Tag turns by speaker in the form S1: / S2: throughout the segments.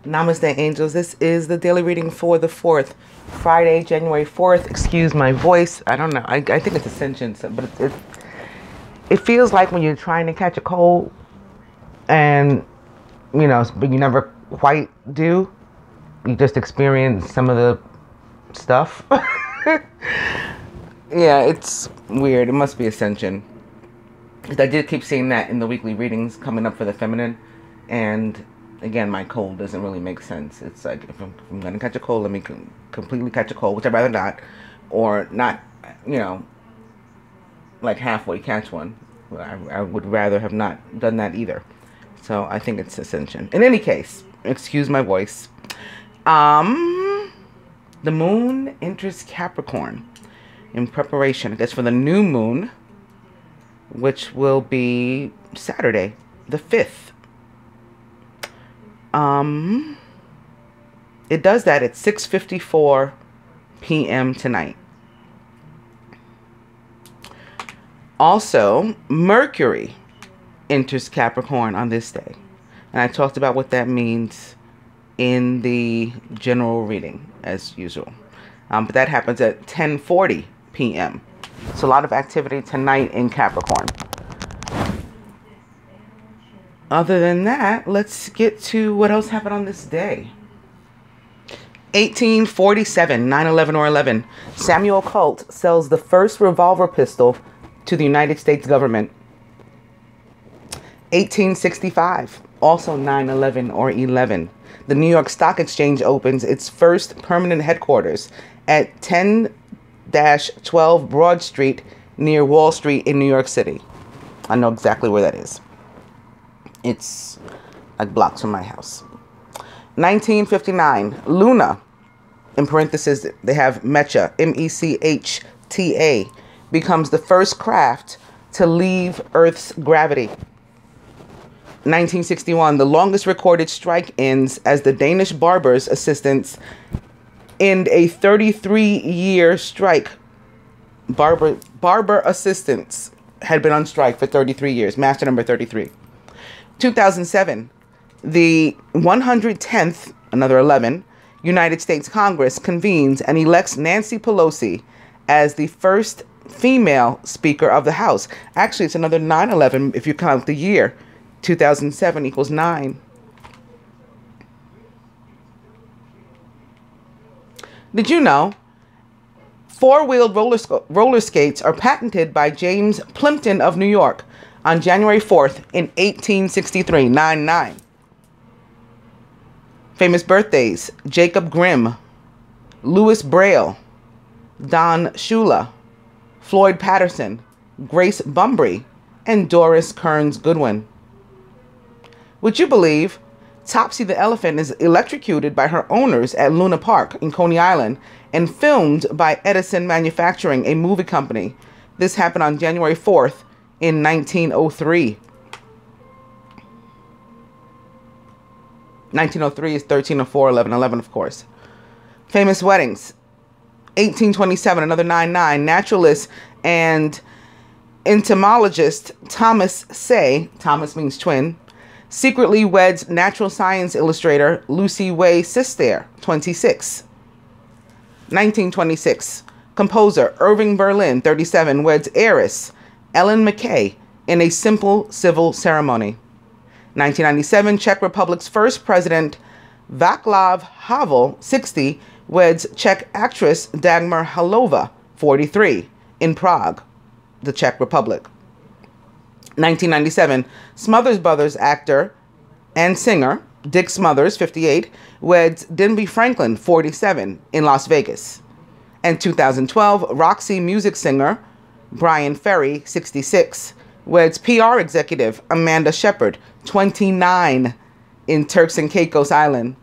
S1: Namaste, angels. This is the daily reading for the 4th, Friday, January 4th. Excuse my voice. I don't know. I think it's Ascension, but it feels like when you're trying to catch a cold and, but you never quite do. You just experience some of the stuff. Yeah, it's weird. It must be Ascension. I did keep seeing that in the weekly readings coming up for the feminine. And again, my cold doesn't really make sense. It's like, if I'm going to catch a cold, let me completely catch a cold, which I'd rather not. Or not, like halfway catch one. I would rather have not done that either. So I think it's Ascension. In any case, excuse my voice. The moon enters Capricorn in preparation, I guess, for the new moon, which will be Saturday, the 5th. It does that at 6:54 p.m. tonight. Also, Mercury enters Capricorn on this day. And I talked about what that means in the general reading, as usual. But that happens at 10:40 p.m. So a lot of activity tonight in Capricorn. Other than that, let's get to what else happened on this day. 1847, 9/11 or 11. Samuel Colt sells the first revolver pistol to the United States government. 1865, also 9/11 or 11. The New York Stock Exchange opens its first permanent headquarters at 10-12 Broad Street near Wall Street in New York City. I know exactly where that is. It's like blocks from my house. 1959, Luna, in parentheses, they have Mecha, M-E-C-H-T-A, becomes the first craft to leave Earth's gravity. 1961, the longest recorded strike ends as the Danish barbers' assistants end a 33-year strike. Barber assistants had been on strike for 33 years. Master number 33. 2007, the 110th, another 11, United States Congress convenes and elects Nancy Pelosi as the first female Speaker of the House. Actually, it's another 9/11 if you count the year. 2007 equals 9. Did you know four-wheeled roller skates are patented by James Plimpton of New York on January 4th in 1863, 9-9. Famous birthdays: Jacob Grimm, Louis Braille, Don Shula, Floyd Patterson, Grace Bumbry, and Doris Kearns Goodwin. Would you believe Topsy the elephant is electrocuted by her owners at Luna Park in Coney Island and filmed by Edison Manufacturing, a movie company? This happened on January 4th in 1903. 1903 is 1304, 1111, of course. Famous weddings. 1827, another 9-9. Naturalist and entomologist Thomas Say, Thomas means twin, secretly weds natural science illustrator Lucy Way Sister, 26. 1926, composer Irving Berlin, 37, weds heiress Ellen McKay in a simple civil ceremony. 1997, Czech Republic's first president Václav Havel, 60, weds Czech actress Dagmar Halova, 43, in Prague, the Czech Republic. 1997, Smothers Brothers actor and singer Dick Smothers, 58, weds Denby Franklin, 47, in Las Vegas. And 2012, Roxy music singer Brian Ferry, 66, weds PR executive Amanda Shepard, 29, in Turks and Caicos Island.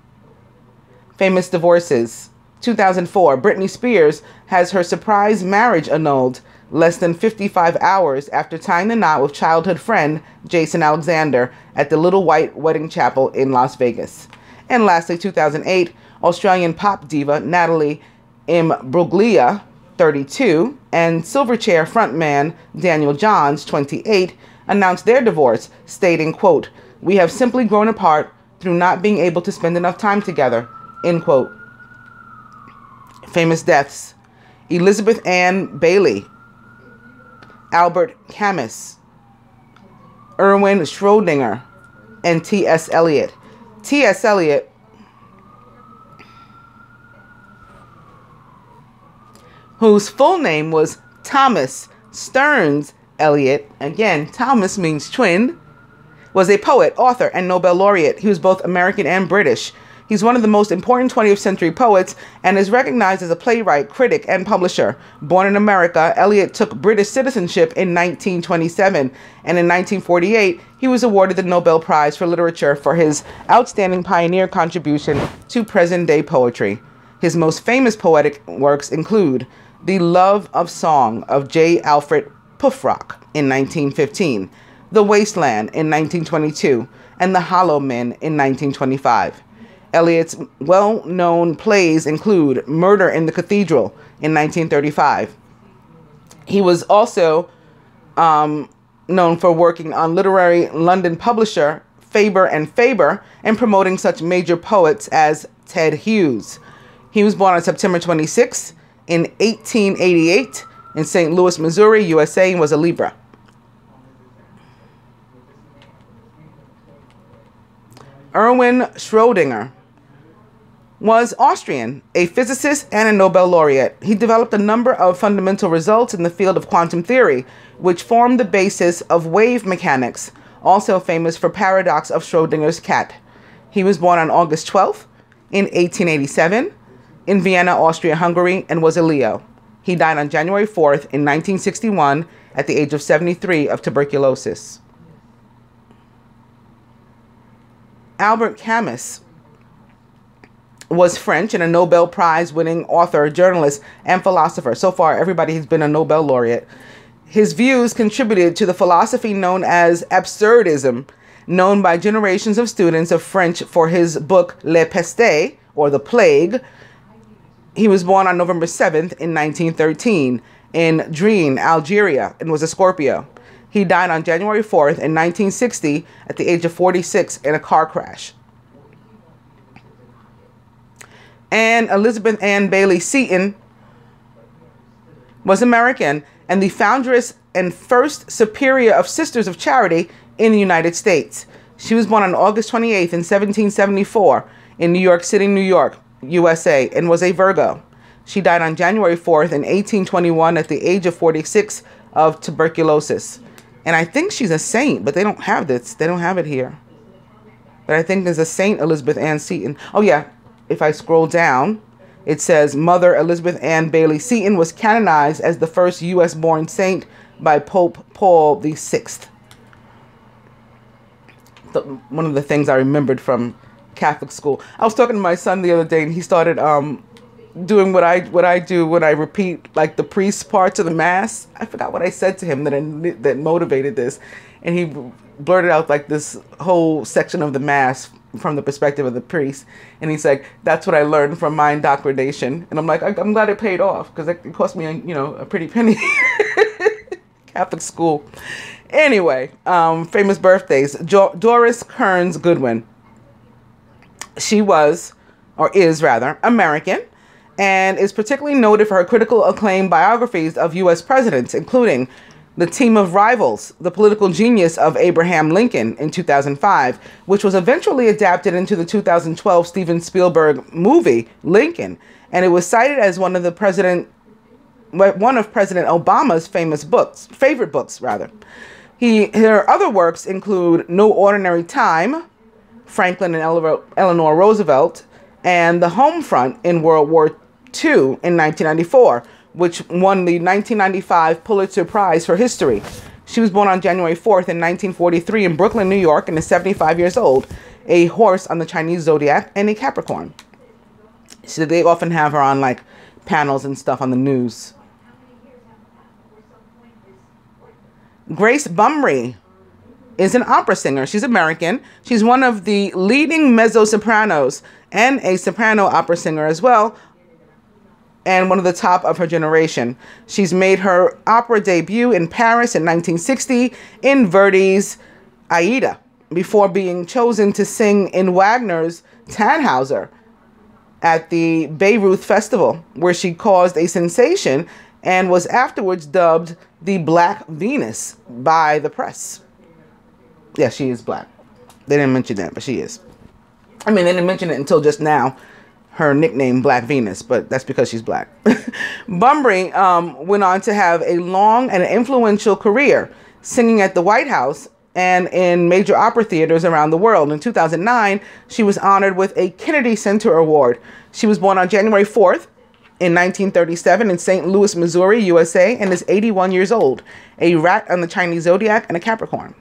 S1: Famous divorces. 2004, Britney Spears has her surprise marriage annulled less than 55 hours after tying the knot with childhood friend Jason Alexander at the Little White Wedding Chapel in Las Vegas. And lastly, 2008, Australian pop diva Natalie Imbruglia, 32, and Silverchair frontman Daniel Johns, 28, announced their divorce, stating, quote, "We have simply grown apart through not being able to spend enough time together, end quote. Famous deaths: Elizabeth Ann Bailey, Albert Camus, Erwin Schrödinger, and T.S. Eliot. T.S. Eliot whose full name was Thomas Stearns Eliot, again, Thomas means twin, was a poet, author, and Nobel laureate. He was both American and British. He's one of the most important 20th century poets and is recognized as a playwright, critic, and publisher. Born in America, Eliot took British citizenship in 1927, and in 1948, he was awarded the Nobel Prize for Literature for his outstanding pioneer contribution to present-day poetry. His most famous poetic works include The Love of Song of J. Alfred Prufrock in 1915, The Wasteland in 1922, and The Hollow Men in 1925. Eliot's well-known plays include Murder in the Cathedral in 1935. He was also known for working on literary London publisher Faber and Faber and promoting such major poets as Ted Hughes. He was born on September 26 in 1888 in St. Louis, Missouri, USA, and was a Libra. Erwin Schrödinger was Austrian, a physicist and a Nobel laureate. He developed a number of fundamental results in the field of quantum theory, which formed the basis of wave mechanics, also famous for paradox of Schrödinger's cat. He was born on August 12th in 1887 in Vienna, Austria-Hungary, and was a Leo. He died on January 4th in 1961 at the age of 73 of tuberculosis. Albert Camus was French and a Nobel Prize winning author, journalist, and philosopher. So far, everybody has been a Nobel laureate. His views contributed to the philosophy known as absurdism, known by generations of students of French for his book Le Peste, or The Plague. He was born on November 7th in 1913 in Drine, Algeria, and was a Scorpio. He died on January 4th in 1960 at the age of 46 in a car crash. And Elizabeth Ann Bailey Seton was American and the foundress and first superior of Sisters of Charity in the United States. She was born on August 28th in 1774 in New York City, New York, USA, and was a Virgo. She died on January 4th in 1821 at the age of 46 of tuberculosis. And I think she's a saint, but they don't have this. They don't have it here. But I think there's a Saint Elizabeth Ann Seton. Oh, yeah. If I scroll down, it says Mother Elizabeth Ann Bailey Seton was canonized as the first U.S.-born saint by Pope Paul VI. One of the things I remembered from Catholic school. I was talking to my son the other day, and he started doing what I do when I repeat like the priest parts of the mass. I forgot what I said to him that motivated this, and he blurted out like this whole section of the mass from the perspective of the priest, and he's like, "That's what I learned from my indoctrination." And I'm like, I'm glad it paid off, because it cost me a pretty penny. Catholic school. Anyway, famous birthdays. Doris Kearns Goodwin. She was, or is rather, American, and is particularly noted for her critical acclaimed biographies of U.S. presidents, including The Team of Rivals, The Political Genius of Abraham Lincoln in 2005, which was eventually adapted into the 2012 Steven Spielberg movie, Lincoln, and it was cited as one of President Obama's favorite books. Her other works include No Ordinary Time, Franklin and Eleanor Roosevelt, and The Home Front in World War II in 1994, which won the 1995 Pulitzer Prize for History. She was born on January 4th in 1943 in Brooklyn, New York, and is 75 years old, a horse on the Chinese zodiac, and a Capricorn. So they often have her on like panels and stuff on the news. Grace Bumry is an opera singer. She's American. She's one of the leading mezzo-sopranos and a soprano opera singer as well, and one of the top of her generation. She's made her opera debut in Paris in 1960 in Verdi's Aida. before being chosen to sing in Wagner's Tannhauser at the Bayreuth Festival, where she caused a sensation and was afterwards dubbed the Black Venus by the press. Yeah, she is black. They didn't mention that, but she is. I mean, they didn't mention it until just now, her nickname Black Venus, but that's because she's black. Bunbury went on to have a long and influential career singing at the White House and in major opera theaters around the world. In 2009, she was honored with a Kennedy Center Award. She was born on January 4th in 1937 in St. Louis, Missouri, USA, and is 81 years old, a rat on the Chinese zodiac and a Capricorn.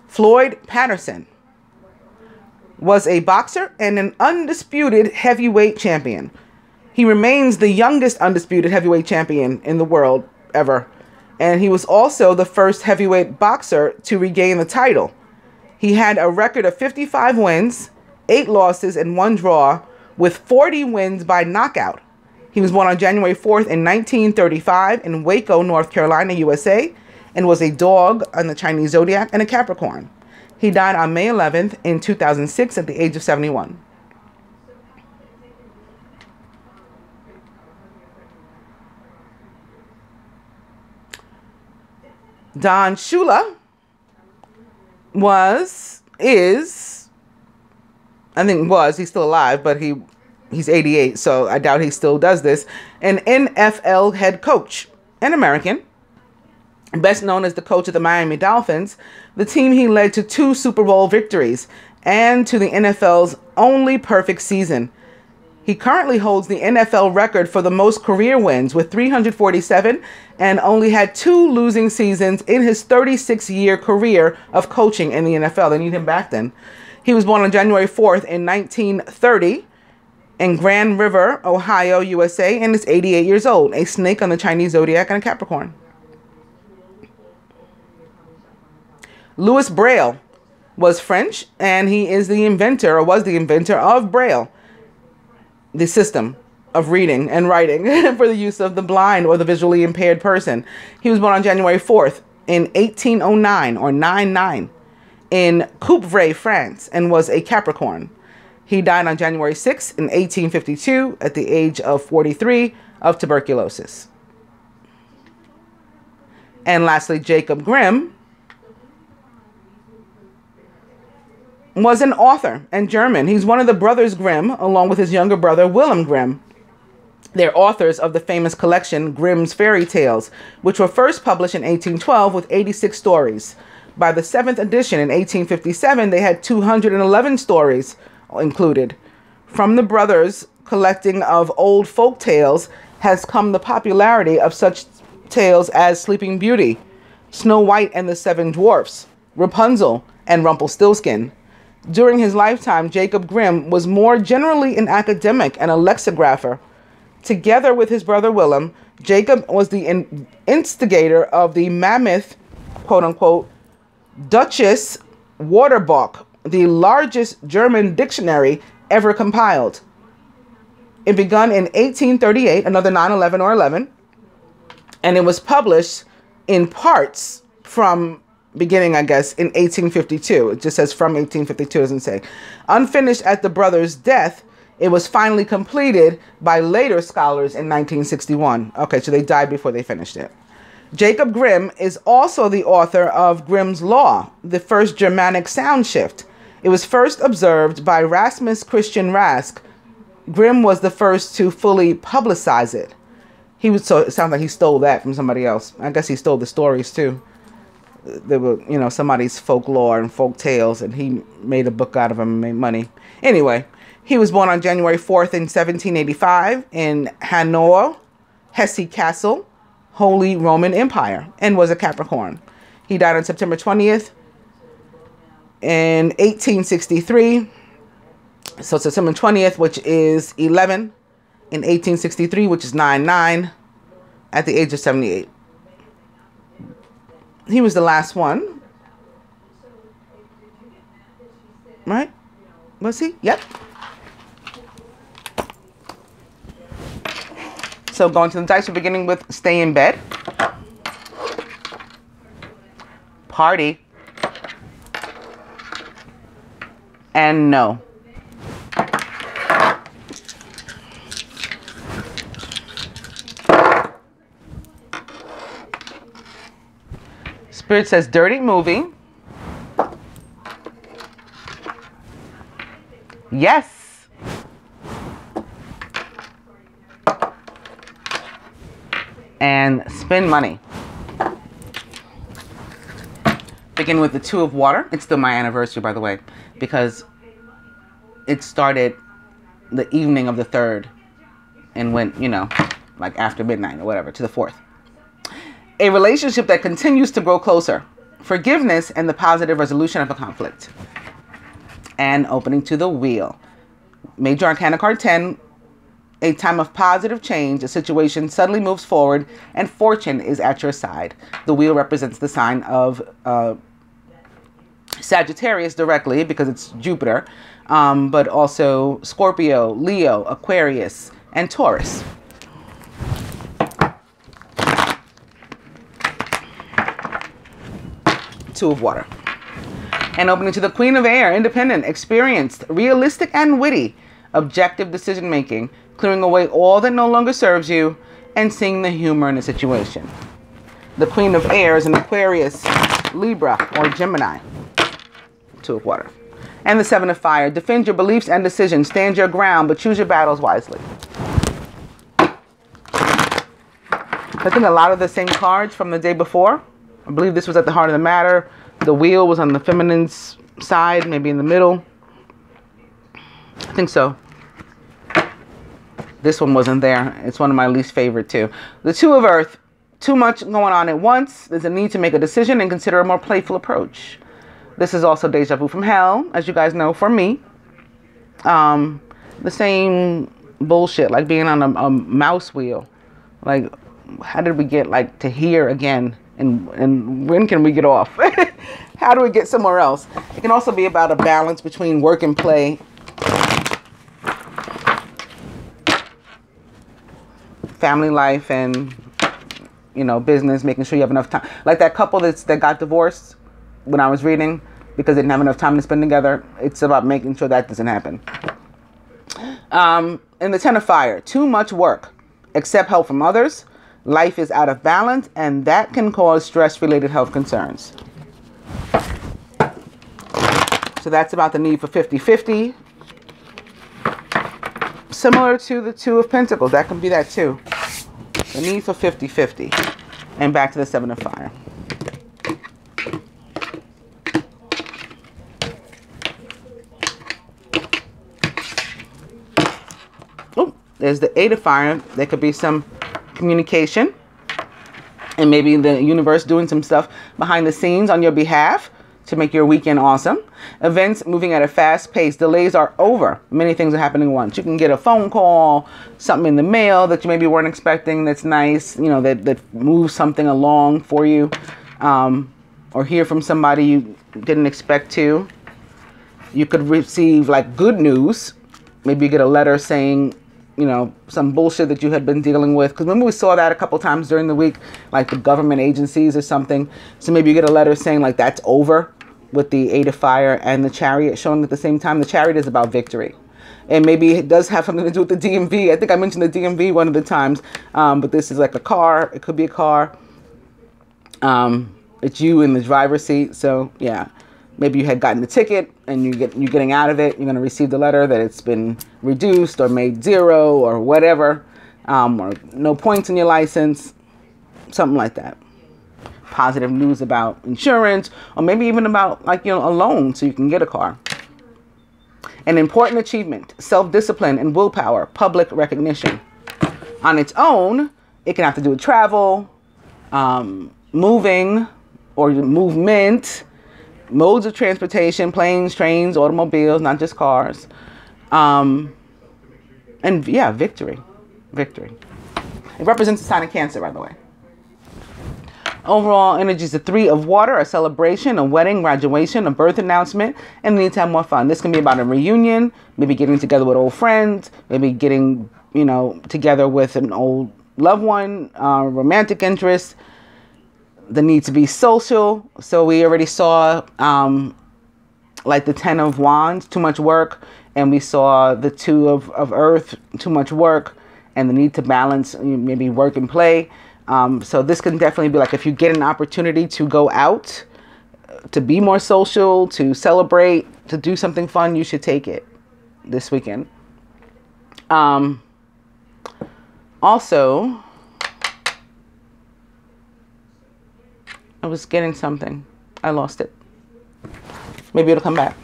S1: Floyd Patterson was a boxer and an undisputed heavyweight champion. He remains the youngest undisputed heavyweight champion in the world ever. And he was also the first heavyweight boxer to regain the title. He had a record of 55 wins, 8 losses, and 1 draw, with 40 wins by knockout. He was born on January 4th in 1935 in Waco, North Carolina, USA, and was a dog on the Chinese zodiac and a Capricorn. He died on May 11th in 2006 at the age of 71. Don Shula he's still alive, but he's 88, so I doubt he still does this, an NFL head coach, an American, best known as the coach of the Miami Dolphins, the team he led to 2 Super Bowl victories and to the NFL's only perfect season. He currently holds the NFL record for the most career wins with 347 and only had 2 losing seasons in his 36-year career of coaching in the NFL. They need him back then. He was born on January 4th in 1930 in Grand River, Ohio, USA, and is 88 years old, a snake on the Chinese zodiac and a Capricorn. Louis Braille was French, and he is the inventor, or was the inventor, of Braille, the system of reading and writing for the use of the blind or the visually impaired person. He was born on January 4th in 1809, or 99, in Coupvray, France, and was a Capricorn. He died on January 6th in 1852 at the age of 43 of tuberculosis. And lastly, Jacob Grimm was an author and German. He's one of the brothers Grimm, along with his younger brother, Wilhelm Grimm. They're authors of the famous collection Grimm's Fairy Tales, which were first published in 1812 with 86 stories. By the 7th edition in 1857, they had 211 stories included. From the brothers' collecting of old folk tales has come the popularity of such tales as Sleeping Beauty, Snow White and the 7 Dwarfs, Rapunzel, and Rumpelstiltskin. During his lifetime, Jacob Grimm was more generally an academic and a lexicographer. Together with his brother Willem, Jacob was the instigator of the mammoth, quote-unquote, Duchess Wörterbuch, the largest German dictionary ever compiled. It began in 1838, another 9/11 or 11, and it was published in parts from beginning, I guess, in 1852. It just says from 1852, doesn't say. Unfinished at the brothers' death, it was finally completed by later scholars in 1961. Okay, so they died before they finished it. Jacob Grimm is also the author of Grimm's Law, the first Germanic sound shift. It was first observed by Rasmus Christian Rask. Grimm was the first to fully publicize it. So it sounds like he stole that from somebody else. I guess he stole the stories too. They were, somebody's folklore and folk tales, and he made a book out of them and made money. Anyway, he was born on January 4th in 1785 in Hanau, Hesse Castle, Holy Roman Empire, and was a Capricorn. He died on September 20th in 1863. So September 20th, which is 11, in 1863, which is 9/9, at the age of 78. He was the last one. Right? Was he? Yep. So going to the dice, we're beginning with Stay in Bed, party. And no. Spirit says dirty movie. Yes. And spend money. Begin with the Two of Water. It's still my anniversary, by the way, because it started the evening of the 3rd and went, you know, like after midnight or whatever, to the 4th. A relationship that continues to grow closer. Forgiveness and the positive resolution of a conflict. And opening to the Wheel. Major Arcana card 10. A time of positive change. A situation suddenly moves forward and fortune is at your side. The Wheel represents the sign of Sagittarius directly because it's Jupiter. But also Scorpio, Leo, Aquarius, and Taurus. Two of Water. And opening to the Queen of Air, independent, experienced, realistic and witty, objective decision making, clearing away all that no longer serves you, and seeing the humor in a situation. The Queen of Air is an Aquarius, Libra, or Gemini. Two of Water. And the Seven of Fire, defend your beliefs and decisions, stand your ground, but choose your battles wisely. I think a lot of the same cards from the day before. I believe this was at the heart of the matter. The Wheel was on the feminine's side, maybe in the middle. I think so. This one wasn't there. It's one of my least favorite too. The Two of Earth, too much going on at once. There's a need to make a decision and consider a more playful approach. This is also deja vu from hell, as you guys know, for me. The same bullshit, like being on a mouse wheel. Like, how did we get like to here again? And when can we get off? How do we get somewhere else? It can also be about a balance between work and play. Family life and, you know, business, making sure you have enough time. Like that couple that got divorced when I was reading because they didn't have enough time to spend together. It's about making sure that doesn't happen. In the Ten of Fire, too much work. Accept help from others. Life is out of balance, and that can cause stress-related health concerns. So that's about the need for 50-50. Similar to the Two of Pentacles. That can be that too. The need for 50-50. And back to the Seven of Fire. Oh, there's the Eight of Fire. There could be some communication and maybe the universe doing some stuff behind the scenes on your behalf to make your weekend awesome. Events moving at a fast pace. Delays are over. Many things are happening at once. You can get a phone call, something in the mail that you maybe weren't expecting that's nice, you know, that moves something along for you, or hear from somebody you didn't expect to. You could receive like good news. Maybe you get a letter saying, you know, some bullshit that you had been dealing with. Because remember we saw that a couple times during the week, like the government agencies or something. So maybe you get a letter saying like that's over with the Eight of Fire and the Chariot showing at the same time. The Chariot is about victory. And maybe it does have something to do with the DMV. I think I mentioned the DMV one of the times. But this is like a car. It could be a car. It's you in the driver's seat. So yeah. Maybe you had gotten the ticket and you're getting out of it. You're going to receive the letter that it's been reduced or made zero or whatever. Or no points in your license. Something like that. Positive news about insurance. Or maybe even about like, you know, a loan so you can get a car. An important achievement. Self-discipline and willpower. Public recognition. On its own, it can have to do with travel. Moving or movement. Modes of transportation, planes, trains, automobiles, not just cars. And yeah, victory. Victory. It represents the sign of Cancer, by the way. Overall energy is the Three of Water, a celebration, a wedding, graduation, a birth announcement, and the need to have more fun. This can be about a reunion, maybe getting together with old friends, maybe getting, you know, together with an old loved one, romantic interest. the need to be social. So we already saw like the 10 of Wands, too much work. And we saw the 2 of Earth, too much work. And the need to balance maybe work and play. So this can definitely be like if you get an opportunity to go out, to be more social, to celebrate, to do something fun, you should take it this weekend. Also, I was getting something. I lost it. Maybe it'll come back.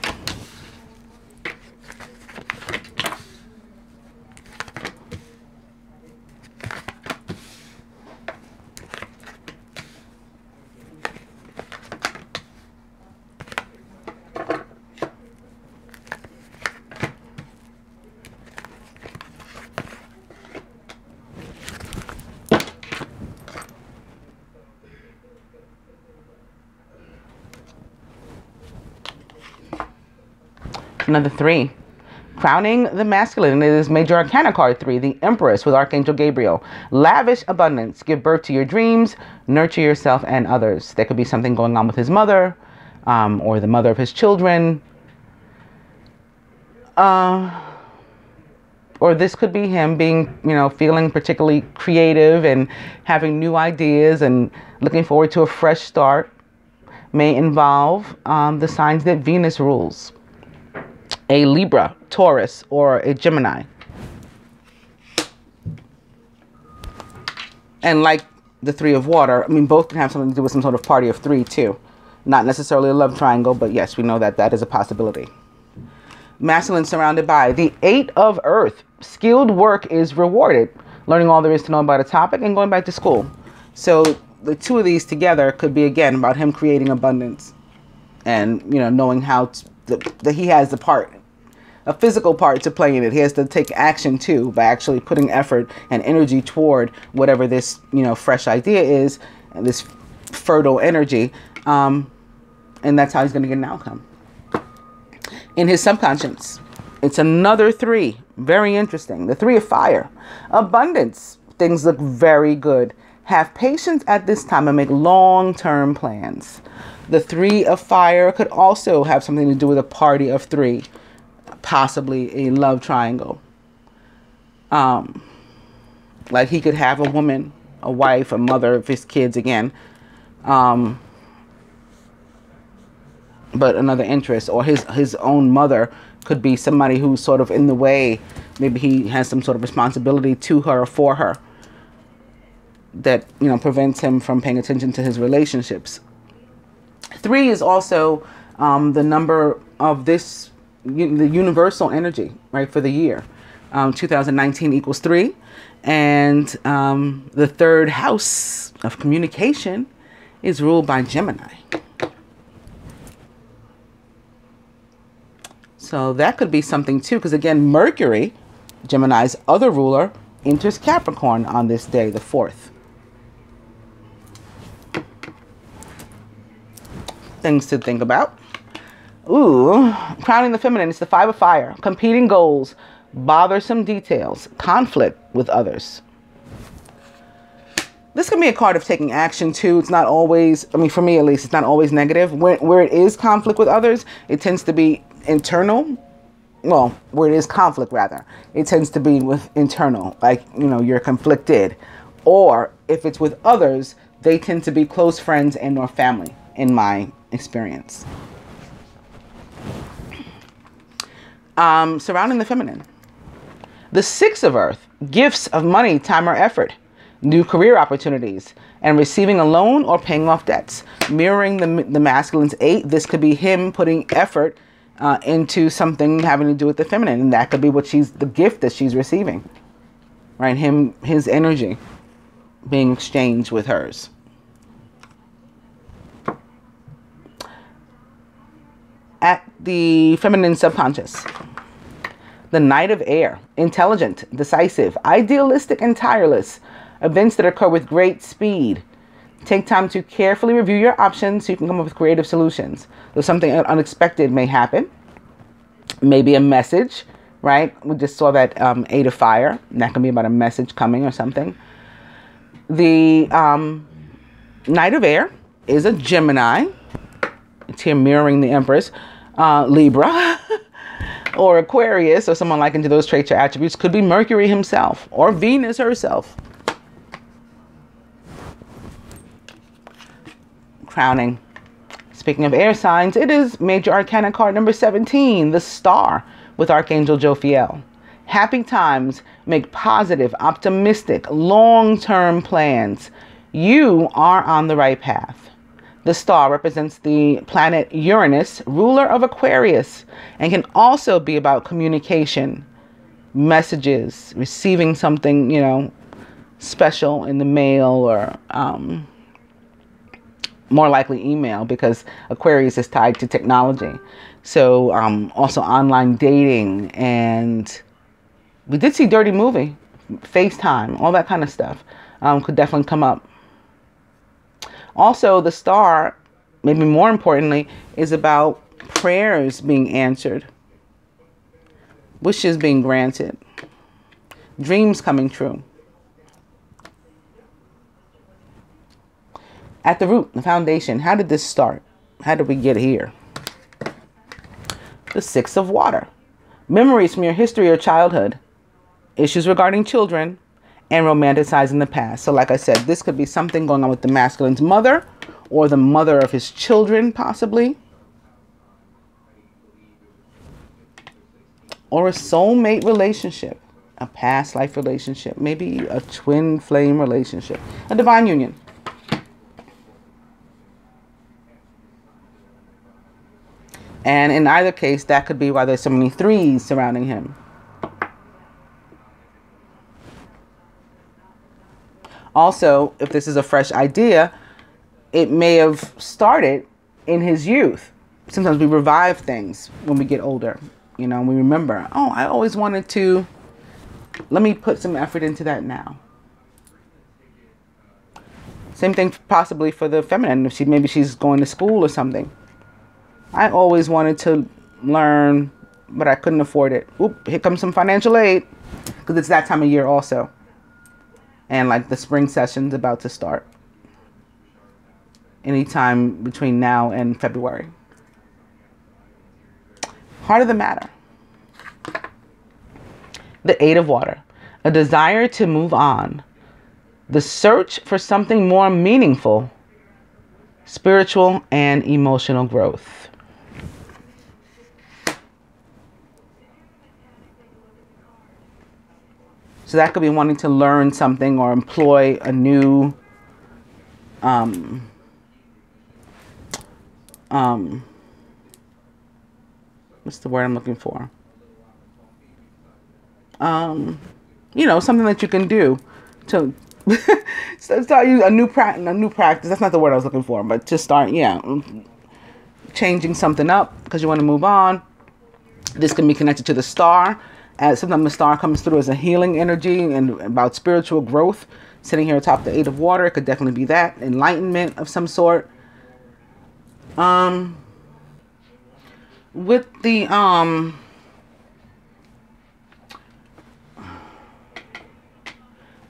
S1: Another 3. Crowning the masculine is Major Arcana card 3, the Empress with Archangel Gabriel. Lavish abundance. Give birth to your dreams. Nurture yourself and others. There could be something going on with his mother or the mother of his children. Or this could be him being, feeling particularly creative and having new ideas and looking forward to a fresh start. May involve the signs that Venus rules. A Libra, Taurus, or a Gemini. And like the 3 of water, both can have something to do with some sort of party of 3 too. Not necessarily a love triangle, but yes, we know that that is a possibility. Masculine surrounded by the 8 of Earth. Skilled work is rewarded. Learning all there is to know about a topic and going back to school. So the 2 of these together could be, again, about him creating abundance. And, knowing how that he has the part, a physical part to play in it. He has to take action too by actually putting effort and energy toward whatever this, fresh idea is, and this fertile energy. And that's how he's going to get an outcome. In his subconscious, it's another 3. Very interesting. The 3 of fire. Abundance. Things look very good. Have patience at this time and make long-term plans. The 3 of fire could also have something to do with a party of 3, possibly a love triangle. Like he could have a woman, a wife, a mother of his kids again, but another interest, or his own mother could be somebody who's sort of in the way. Maybe he has some sort of responsibility to her or for her that prevents him from paying attention to his relationships. 3 is also the number of this, the universal energy, right, for the year. 2019 equals 3. And the 3rd house of communication is ruled by Gemini. So that could be something too, because again, Mercury, Gemini's other ruler, enters Capricorn on this day, the 4th. Things to think about. Ooh, crowning the feminine is the 5 of fire. Competing goals, bothersome details, conflict with others. This can be a card of taking action too. It's not always, for me at least, it's not always negative. Where it is conflict with others, it tends to be internal. Well, where it is conflict rather, it tends to be with internal, like, you're conflicted. Or if it's with others, they tend to be close friends and or family, in my experience. Surrounding the feminine. The 6 of Earth, gifts of money, time, or effort, new career opportunities, and receiving a loan or paying off debts. Mirroring the masculine's 8, this could be him putting effort into something having to do with the feminine, and that could be the gift that she's receiving, right? His energy being exchanged with hers. At the feminine subconscious, the Knight of Air, intelligent, decisive, idealistic, and tireless. Events that occur with great speed. Take time to carefully review your options so you can come up with creative solutions. So something unexpected may happen. Maybe a message, right? We just saw that 8 of fire. That can be about a message coming or something. The Knight of Air is a Gemini. It's here mirroring the Empress. Libra or Aquarius, or someone likened to those traits or attributes, could be Mercury himself or Venus herself. Crowning. Speaking of air signs, it is Major Arcana card number 17, the Star, with Archangel Jophiel. Happy times make positive, optimistic, long-term plans. You are on the right path. The star represents the planet Uranus, ruler of Aquarius, and can also be about communication, messages, receiving something, you know, special in the mail, or more likely email, because Aquarius is tied to technology. So also online dating, and we did see Dirty Movie, FaceTime, all that kind of stuff could definitely come up. Also, the star, maybe more importantly, is about prayers being answered, wishes being granted, dreams coming true. At the root, the foundation, how did this start? How did we get here? The Six of Water. Memories from your history or childhood. Issues regarding children. And romanticizing the past. So like I said, this could be something going on with the masculine's mother, or the mother of his children, possibly. Or a soulmate relationship. A past life relationship. Maybe a twin flame relationship. A divine union. And in either case, that could be why there's so many threes surrounding him. Also, if this is a fresh idea, it may have started in his youth. Sometimes we revive things when we get older. You know, we remember, oh, I always wanted to, let me put some effort into that now. Same thing possibly for the feminine. If maybe she's going to school or something. I always wanted to learn, but I couldn't afford it. Oop, here comes some financial aid. Because it's that time of year also. And like the spring session's about to start. Anytime between now and February. Heart of the matter. The Eight of Water. A desire to move on. The search for something more meaningful. Spiritual and emotional growth. So that could be wanting to learn something or employ a new what's the word I'm looking for? You know, something that you can do to start a new practice. That's not the word I was looking for, but to start, yeah, changing something up because you want to move on. This can be connected to the star. As sometimes the star comes through as a healing energy and about spiritual growth. Sitting here atop the Eight of Water, it could definitely be that. Enlightenment of some sort. With the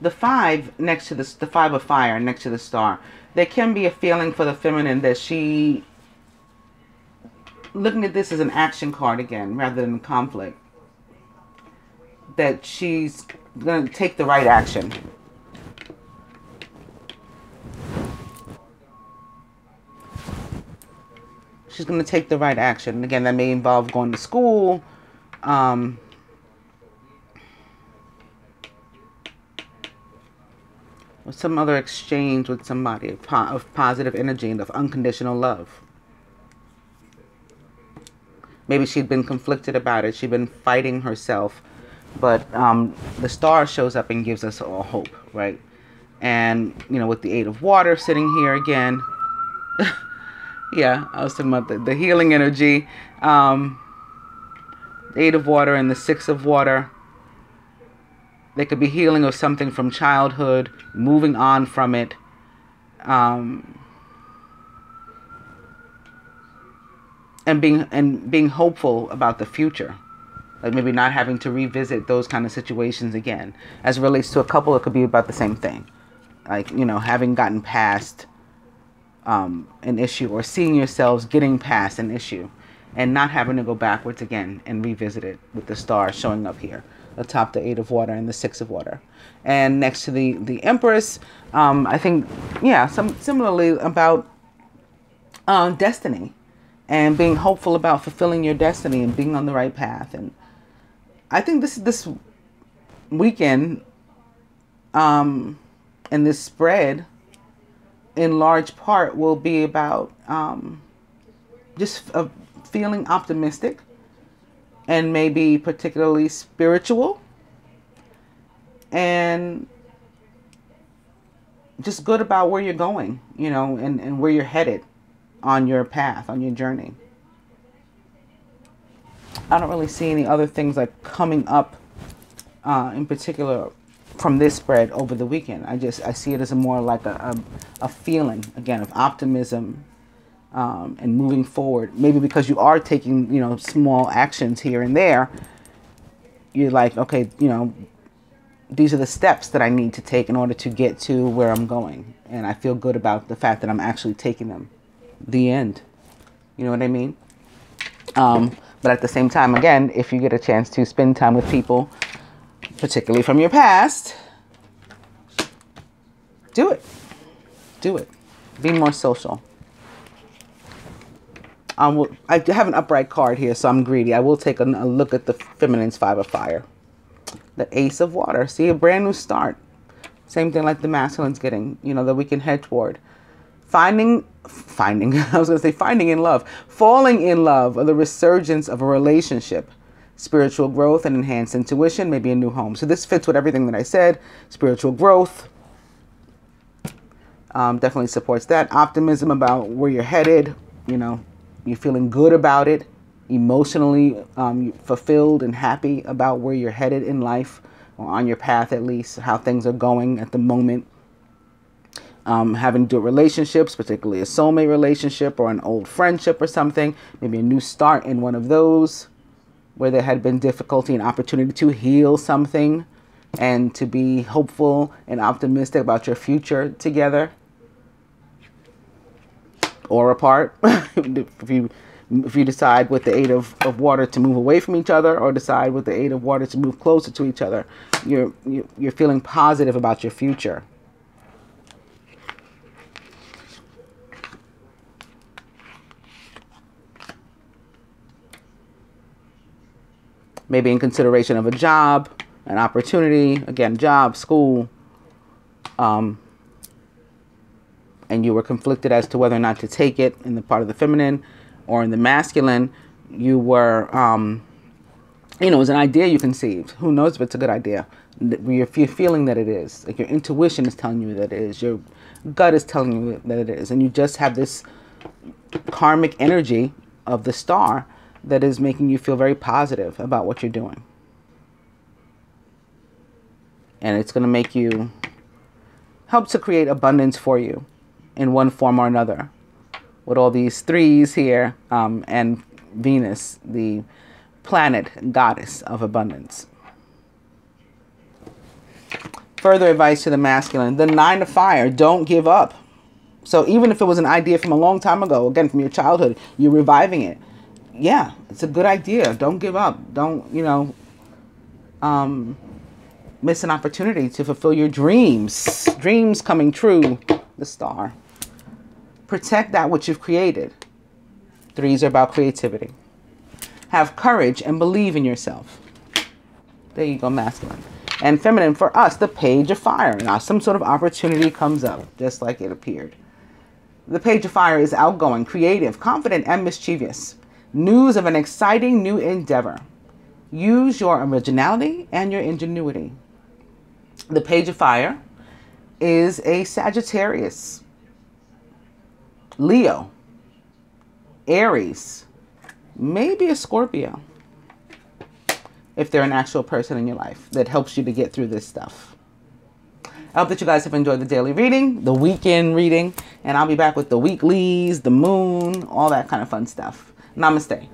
S1: five next to the Five of Fire next to the star, there can be a feeling for the feminine that she, looking at this as an action card again rather than conflict, that she's going to take the right action. She's going to take the right action. Again, that may involve going to school, or some other exchange with somebody of positive energy and of unconditional love. Maybe she'd been conflicted about it. She'd been fighting herself. But the star shows up and gives us all hope, right? And, you know, with the Eight of Water sitting here again. Yeah, I was talking about the healing energy. The Eight of Water and the Six of Water. There could be healing of something from childhood, moving on from it. And being hopeful about the future. Like maybe not having to revisit those kind of situations again. As it relates to a couple, it could be about the same thing. Like, you know, having gotten past an issue, or seeing yourselves getting past an issue and not having to go backwards again and revisit it, with the star showing up here atop the 8 of water and the 6 of water. And next to the Empress, I think, yeah, similarly about destiny and being hopeful about fulfilling your destiny and being on the right path. And I think this weekend and this spread in large part will be about just feeling optimistic and maybe particularly spiritual and just good about where you're going, you know, and where you're headed on your path, on your journey. I don't really see any other things like coming up in particular from this spread over the weekend. I see it as more like a feeling, again, of optimism and moving forward. Maybe because you are taking, you know, small actions here and there, you're like, okay, you know, these are the steps that I need to take in order to get to where I'm going. And I feel good about the fact that I'm actually taking them. The end. You know what I mean? But at the same time, again, if you get a chance to spend time with people, particularly from your past, do it. Do it. Be more social. I have an upright card here, so I'm greedy. I will take a look at the feminine's 5 of fire. The Ace of water. See, a brand new start. Same thing like the masculine's getting, you know, that we can head toward. Finding in love. Falling in love, or the resurgence of a relationship. Spiritual growth and enhanced intuition, maybe a new home. So this fits with everything that I said. Spiritual growth. Definitely supports that. Optimism about where you're headed. You know, you're feeling good about it. Emotionally fulfilled and happy about where you're headed in life, or on your path at least, how things are going at the moment. Having to do with relationships, particularly a soulmate relationship or an old friendship or something. Maybe a new start in one of those where there had been difficulty and opportunity to heal something and to be hopeful and optimistic about your future together or apart. If you decide with the 8 of water to move away from each other, or decide with the 8 of water to move closer to each other, you're feeling positive about your future. Maybe in consideration of a job, an opportunity, again, job, school, and you were conflicted as to whether or not to take it in the part of the feminine, or in the masculine, you were, you know, it was an idea you conceived. Who knows if it's a good idea? You're feeling that it is. Like your intuition is telling you that it is. Your gut is telling you that it is. And you just have this karmic energy of the star that is making you feel very positive about what you're doing. And it's going to make you, help to create abundance for you in one form or another. With all these 3s here, and Venus, the planet goddess of abundance. Further advice to the masculine, the 9 of fire, don't give up. So even if it was an idea from a long time ago, again, from your childhood, you're reviving it. Yeah, it's a good idea. Don't give up. Don't, you know, miss an opportunity to fulfill your dreams. Dreams coming true, the star. Protect that which you've created. 3s are about creativity. Have courage and believe in yourself. There you go, masculine. And feminine, for us, the Page of Fire. Now, some sort of opportunity comes up, just like it appeared. The Page of Fire is outgoing, creative, confident, and mischievous. News of an exciting new endeavor. Use your originality and your ingenuity. The Page of Fire is a Sagittarius, Leo, Aries, maybe a Scorpio, if they're an actual person in your life that helps you to get through this stuff. I hope that you guys have enjoyed the daily reading, the weekend reading, and I'll be back with the weeklies, the moon, all that kind of fun stuff. Namaste.